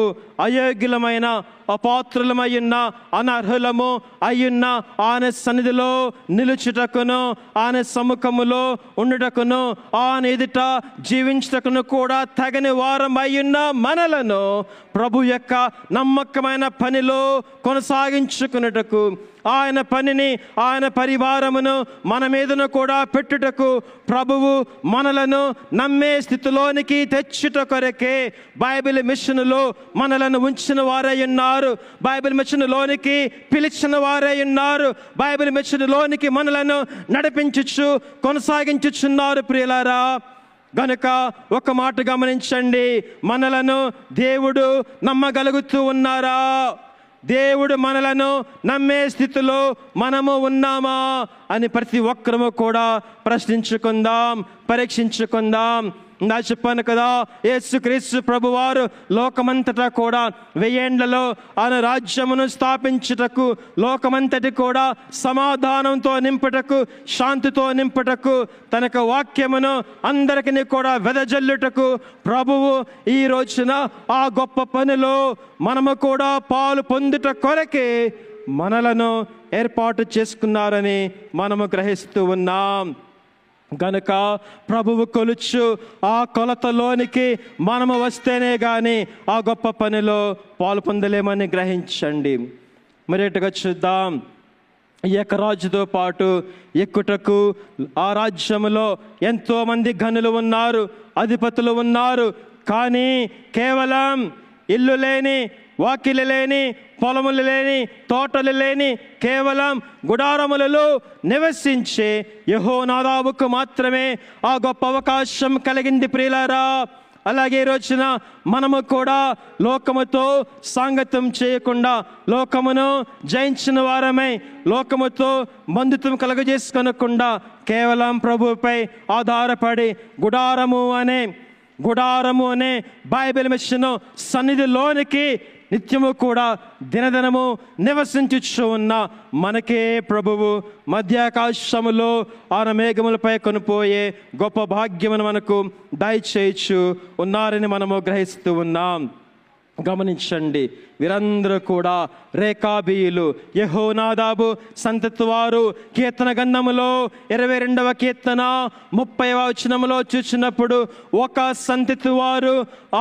అయోగ్యులమైన అపాత్రులమయ్యున్న అనర్హులము అయ్యున్న ఆయన సన్నిధిలో నిలుచుటకును, ఆయన సముఖములో ఉండుటకును, ఆయన ఎదుట జీవించుటకును కూడా తగని వారం అయ్యున్న మనలను ప్రభు యొక్క నమ్మకమైన పనిలో కొనసాగించుకున్నటకు, ఆయన పనిని ఆయన పరివారమును మన మీదను కూడా పెట్టుటకు ప్రభువు మనలను నమ్మే స్థితిలోనికి తెచ్చుట కొరకే బైబిల్ మిషన్లో మనలను ఉంచిన వారై ఉన్నారు. బైబిల్ మిషన్లోనికి పిలిచిన వారై ఉన్నారు. బైబిల్ మిషన్లోనికి మనలను నడిపించుచు కొనసాగించుచున్నారు ప్రియులారా. గనుక ఒక మాట గమనించండి, మనలను దేవుడు నమ్మగలుగుతూ ఉన్నారా? దేవుడు మనలను నమ్మే స్థితిలో మనము ఉన్నామా అని ప్రతి ఒక్కరము కూడా ప్రశ్నించుకుందాం, పరీక్షించుకుందాం. నా చెప్పాను కదా, యేసుక్రీస్తు ప్రభువారు లోకమంతటా కూడా 1000 ఏండ్లలో ఆయన రాజ్యమును స్థాపించుటకు, లోకమంతటి కూడా సమాధానంతో నింపుటకు, శాంతితో నింపుటకు, తనక వాక్యమును అందరికీ కూడా వెదజల్లుటకు ప్రభువు ఈ రోజున ఆ గొప్ప పనిలో మనము కూడా పాలు పొందుట కొరకే మనలను ఏర్పాటు చేసుకున్నారని మనము గ్రహిస్తూ ఉన్నాం. గనుక ప్రభువు కొలుచు ఆ కొలతలోనికి మనము వస్తేనే కానీ ఆ గొప్ప పనిలో పాలు పొందలేమని గ్రహించండి. మరేటుగా చూద్దాం, ఈ యొక్క రాజుతో పాటు ఎక్కుటకు ఆ రాజ్యములో ఎంతోమంది ఘనులు ఉన్నారు, అధిపతులు ఉన్నారు. కానీ కేవలం ఇల్లు లేని, వాకిలి లేని, పొలములు లేని, తోటలు లేని, కేవలం గుడారములలో నివసించే యెహోనాదాబుకు మాత్రమే ఆ గొప్ప అవకాశం కలిగింది ప్రియులారా. అలాగే ఈ రోజున మనము కూడా లోకముతో సాంగత్యం చేయకుండా, లోకమును జయించిన వారమై లోకముతో బంధుత్వం కలగజేసుకొనకుండా కేవలం ప్రభువుపై ఆధారపడి గుడారము అనే బైబిల్ మిషను సన్నిధిలోనికి నిత్యము కూడా దినదినము నివసించుచు ఉన్న మనకే ప్రభువు మధ్యాకాశములో ఆయన మేఘములపై కొనిపోయే గొప్ప భాగ్యమును మనకు దయచేయచ్చు ఉన్నారని మనము గ్రహిస్తూ ఉన్నాం. గమనించండి, వీరందరూ కూడా రేకాబీయులు, యెహోనాదాబు సంతతి వారు. కీర్తన గ్రంథములో 22వ కీర్తన 30వ వచనములో చూసినప్పుడు ఒక సంతతి వారు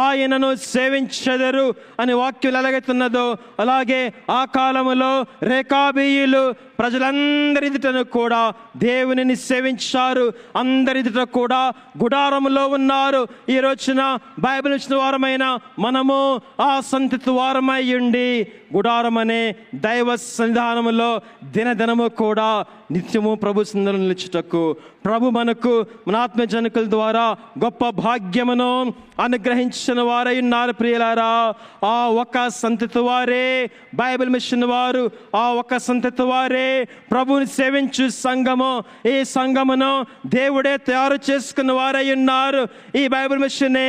ఆయనను సేవించెదరు అని వాక్యం ఎలాగైతున్నదో, అలాగే ఆ కాలములో రేకాబీయులు ప్రజలందరిదిటను కూడా దేవునిని సేవించారు. అందరిదిట కూడా గుడారములో ఉన్నారు. ఈ రోజున బైబిల్ ఇచ్చిన వారమైన మనము ఆ సంతతి వారమై అయ్యుండి గుడారం అనే దైవ సన్నిధానములో దినదినము కూడా నిత్యము ప్రభు సన్నిధిలో నిలుచుటకు ప్రభు మనకు మన ఆత్మజనకుల ద్వారా గొప్ప భాగ్యమును అనుగ్రహించిన వారై ఉన్నారు ప్రియులారా. ఆ ఒక సంతతి వారే బైబిల్ మిషన్ వారు, ఆ ఒక సంతతి వారే ప్రభుని సేవించు సంఘము. ఈ సంఘమును దేవుడే తయారు చేసుకున్న వారై ఉన్నారు. ఈ బైబిల్ మిషనే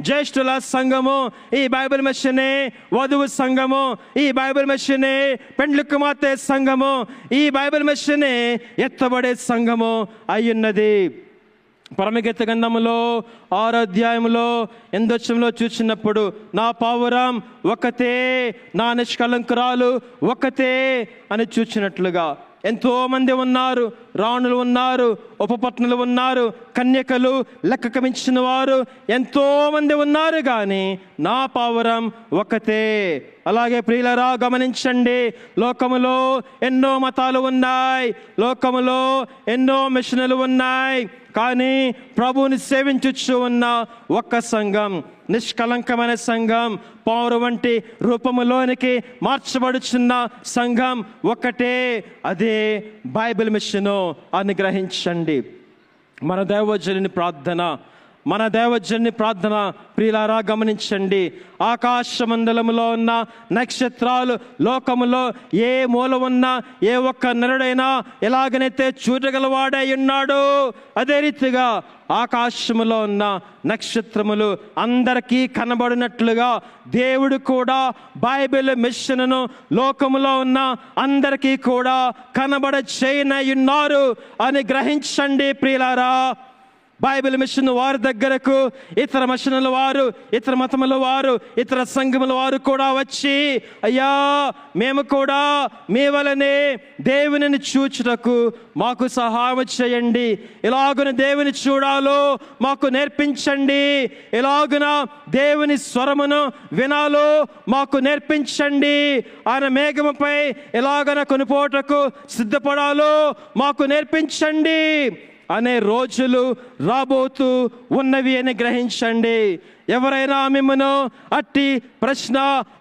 జ్యేష్ఠుల సంఘము, ఈ బైబిల్ మిషనే వధువు సంఘము, ఈ బైబిల్ మిషనే పెండ్లి కుమార్తె సంఘము, ఈ బైబిల్ మిషనే ఎత్తబడే సంఘము అయ్యున్నది. పరమగీత గ్రంథములో 6వ అధ్యాయములో 8వ వచనంలో చూసినప్పుడు నా పావురం ఒకతే, నా నిష్కలంకురాలు ఒకతే అని చూచినట్లుగా ఎంతో మంది ఉన్నారు, రాణులు ఉన్నారు, ఉపపత్నులు ఉన్నారు, కన్యకలు లెక్కకు మించిన వారు ఎంతో మంది ఉన్నారు, కానీ నా పావురం ఒకతే. అలాగే ప్రియులరా గమనించండి, లోకములో ఎన్నో మతాలు ఉన్నాయి, లోకములో ఎన్నో మిషన్లు ఉన్నాయి, కానీ ప్రభువుని సేవించుచు ఉన్న ఒక్క సంఘం, నిష్కలంకమైన సంఘం, పౌరు వంటి రూపములోనికి మార్చబడుచున్న సంఘం ఒక్కటే, అదే బైబిల్ మిషను అని గ్రహించండి. మన దైవజనుని ప్రార్థన ప్రియులారా గమనించండి. ఆకాశ మండలములో ఉన్న నక్షత్రాలు లోకములో ఏ మూల ఉన్న ఏ ఒక్క నరుడైనా ఎలాగనైతే చూడగలవాడై ఉన్నాడో, అదే రీతిగా ఆకాశములో ఉన్న నక్షత్రములు అందరికీ కనబడినట్లుగా దేవుడు కూడా బైబిల్ మిషన్ను లోకములో ఉన్న అందరికీ కూడా కనబడ చేయనయున్నారు అని గ్రహించండి ప్రియులారా. బైబిల్ మిషన్ వారి దగ్గరకు ఇతర మిషన్ల వారు, ఇతర మతముల వారు, ఇతర సంఘముల వారు కూడా వచ్చి, అయ్యా మేము కూడా మీ వలనే దేవునిని చూచుటకు మాకు సహాయం చేయండి, ఎలాగున దేవుని చూడాలో మాకు నేర్పించండి, ఎలాగున దేవుని స్వరమును వినాలో మాకు నేర్పించండి, ఆయన మేఘముపై ఎలాగన కొనుపోటకు సిద్ధపడాలో మాకు నేర్పించండి అనే రోజులు రాబోతూ ఉన్నవి అని గ్రహించండి. ఎవరైనా మిమ్మను అట్టి ప్రశ్న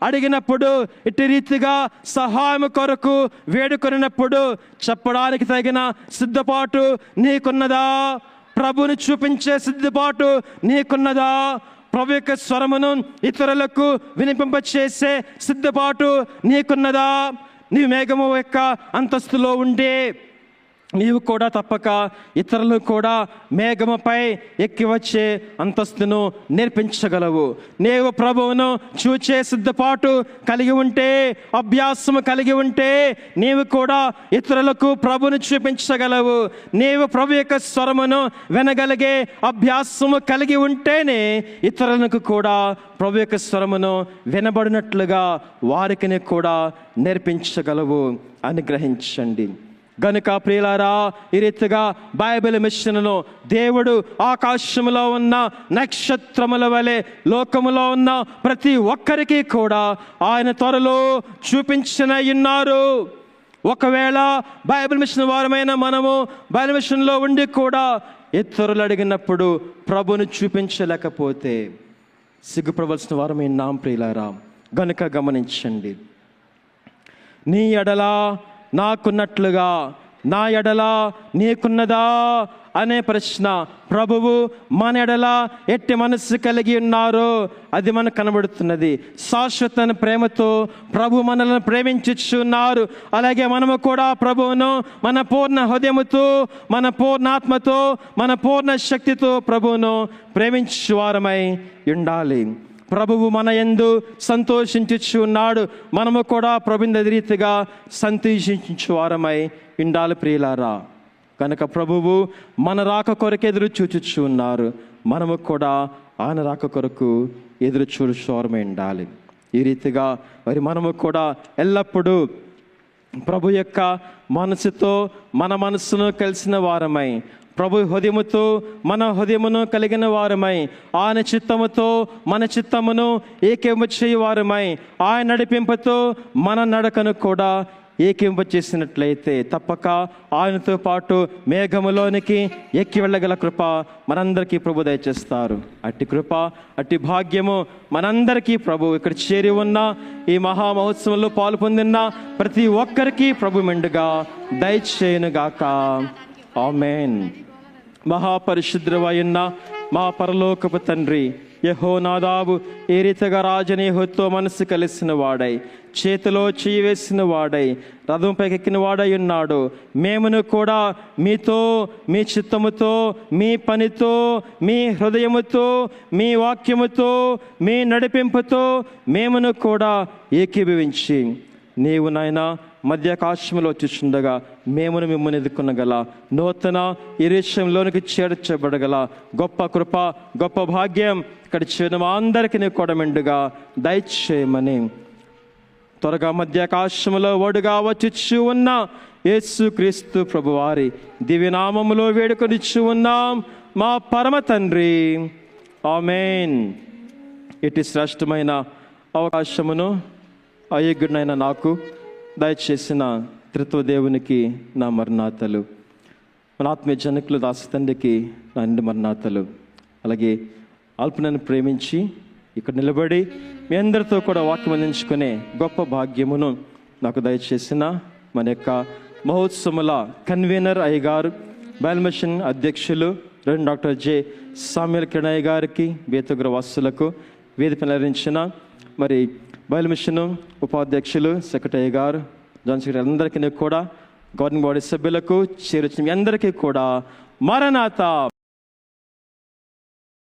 అడిగినప్పుడు, ఇట్టి రీతిగా సహాయం కొరకు వేడుకొనినప్పుడు చెప్పడానికి తగిన సిద్ధపాటు నీకున్నదా? ప్రభుని చూపించే సిద్ధపాటు నీకున్నదా? ప్రభు యొక్క స్వరమును ఇతరులకు వినిపింపచేసే సిద్ధపాటు నీకున్నదా? నీ మేఘము యొక్క అంతస్తులో ఉండే నీవు కూడా తప్పక ఇతరులు కూడా మేఘముపై ఎక్కి వచ్చే అంతస్తును నేర్పించగలవు. నీవు ప్రభువును చూచే సిద్ధపాటు కలిగి ఉంటే, అభ్యాసము కలిగి ఉంటే, నీవు కూడా ఇతరులకు ప్రభువును చూపించగలవు. నీవు ప్రభు యొక్క స్వరమును వినగలిగే అభ్యాసము కలిగి ఉంటేనే ఇతరులకు కూడా ప్రభు యొక్క స్వరమును వినబడినట్లుగా వారికి కూడా నేర్పించగలవు అని గ్రహించండి. గనుక ప్రియులారా, ఈ రీతిగా బైబిల్ మిషన్ను దేవుడు ఆకాశములో ఉన్న నక్షత్రముల వలె లోకములో ఉన్న ప్రతి ఒక్కరికి కూడా ఆయన త్వరలో చూపించనయున్నారు. ఒకవేళ బైబిల్ మిషన్ వారమైన మనము బైబిల్ మిషన్లో ఉండి కూడా ఇతరులు అడిగినప్పుడు ప్రభుని చూపించలేకపోతే సిగ్గుపడవలసిన వారమే నాం ప్రియులారా. గనుక గమనించండి, నీ ఎడల నాకున్నట్లుగా నా ఎడల నీకున్నదా అనే ప్రశ్న ప్రభువు మన ఎడల ఎట్టి మనస్సు కలిగి ఉన్నారో అది మనకు కనబడుతున్నది. శాశ్వత ప్రేమతో ప్రభు మనల్ని ప్రేమించుచున్నారు. అలాగే మనము కూడా ప్రభువును మన పూర్ణ హృదయముతో, మన పూర్ణాత్మతో, మన పూర్ణ శక్తితో ప్రభువును ప్రేమించు వారమై ఉండాలి. ప్రభువు మన యందు సంతోషించుచు ఉన్నాడు, మనము కూడా ప్రభుని రీతిగా సంతోషించు వారమై ఉండాలి ప్రియులారా. కనుక ప్రభువు మన రాక కొరకు ఎదురు చూచుచు ఉన్నారు, మనము కూడా ఆయన రాక కొరకు ఎదురు చూచు వారమై ఉండాలి. ఈ రీతిగా మరి మనము కూడా ఎల్లప్పుడూ ప్రభు యొక్క మనసుతో మన మనసును కలిసిన వారమై, ప్రభు హృదయముతో మన హృదయమును కలిగిన వారమై, ఆయన చిత్తముతో మన చిత్తమును ఏకము చేయు వారమై, ఆయన నడిపింపుతో మన నడకను కూడా ఏకింపచేసినట్లయితే తప్పక ఆయనతో పాటు మేఘములోనికి ఎక్కి వెళ్ళగల కృప మనందరికీ ప్రభు దయచేస్తారు. అట్టి కృప, అట్టి భాగ్యము మనందరికీ ప్రభు ఇక్కడ చేరి ఉన్న ఈ మహా మహోత్సవంలో పాలు పొందిన ప్రతి ఒక్కరికి ప్రభు మెండుగా దయచేయునుగాక. ఆమేన్. మహాపరిశుద్ధుడైన మా పరలోకపు తండ్రి, యెహోనాదాబు ఏ రీతిగా రాజని యెహోతో మనసు కలిసిన వాడై, చేతిలో చేయి వేసిన వాడై, రథంపైకి ఎక్కిన వాడై ఉన్నాడు. మేమును కూడా మీతో, మీ చిత్తముతో, మీ పనితో, మీ హృదయముతో, మీ వాక్యముతో, మీ నడిపింపుతో మేమును కూడా ఏకీభవించి నీవు నాయనా మధ్యాకాశంలో చూచుండగా మేమును మిమ్మల్ని ఎదుర్కొనగల నూతన ఈ విషయంలోనికి చేర్చబడగల గొప్ప కృప, గొప్ప భాగ్యం ఇక్కడ చేరిన మా అందరికీ నీ కూడా మెండుగా దయచేయమని త్వరగా మధ్యాకాశంలో ఓడుగా వచ్చి ఉన్న యేసుక్రీస్తు ప్రభువారి దివ్యనామములో వేడుకొనిచ్చు ఉన్నాం మా పరమ తండ్రి. ఆమేన్. ఇటు శ్రేష్టమైన అవకాశమును అయోగ్యుడైన నాకు దయచేసిన త్రిత్వ దేవునికి నా మరణాతలు, మన ఆత్మీయ జనకులు దాసు తండ్రికి నా నిండు మరణాతలు. అలాగే అల్పనను ప్రేమించి ఇక్కడ నిలబడి మీ అందరితో కూడా వాక్యం అందించుకునే గొప్ప భాగ్యమును నాకు దయచేసిన మన యొక్క మహోత్సవముల కన్వీనర్ అయ్యగారు, బైబిల్ మిషన్ అధ్యక్షులు డాక్టర్ జె సామ్యుల్ కిరణయ్య గారికి, బేతగుర వాసులకు, వేదిక నిర్వహించిన మరి బైబిల్ మిషన్ ఉపాధ్యక్షులు సెక్రటరీ గారు, జాయింట్ సెక్రటరీ అందరికీ కూడా, గవర్నింగ్ బాడీ సభ్యులకు, చేరొచ్చిన అందరికీ కూడా మరణాత.